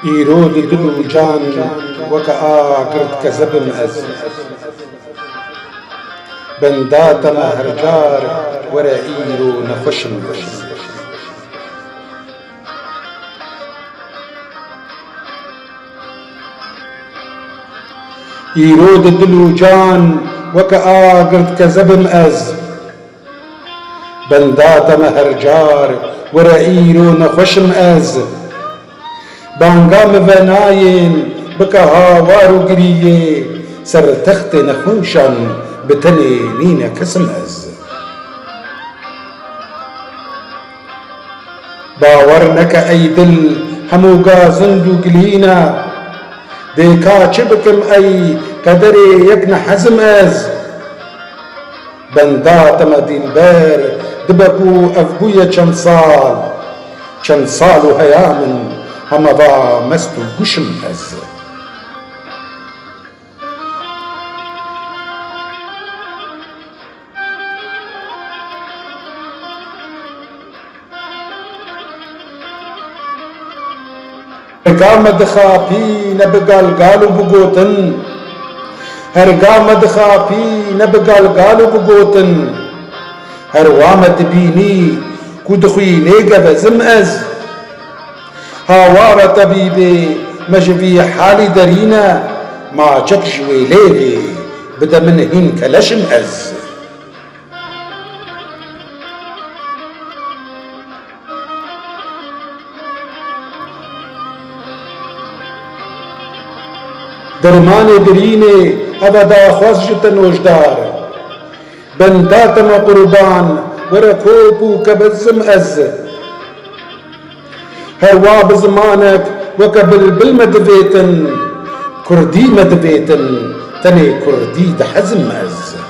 إيرود دلو جان وكآكرت كزبن أز بندات مهرجار ورعيرو نخشم أز إيرود دلو جان وكآكرت كزبن أز بندات مهرجار ورعيرو نخشم أز بانگام وناین بکها وارو گریه سر تخت نخوشان بتنی نین کسم از باور نک ای دل هموگا زندو گلینا دیکا چه بکم ای قدر یک نحزم از بنداتم دلبر دبکو افبوی چند سال و هیامن همه با مست و گوشم از هرگام دخاپی نبگالگالو بگوتن هرگام دخاپی نبگالگالو بگوتن هر وامد بینی کو دخوی نیگه بزم از هاوار طبيبي مجبي حالي درينا ما جكش ويليبي بدا من هين كلشم أز درماني دريني أبدا خزجة وجدار بنداتم قربان وركوبو كبزم أز هوا بزمانك وكبل بالمدبيتن كردي مدبيتن تني كردي دحزم أز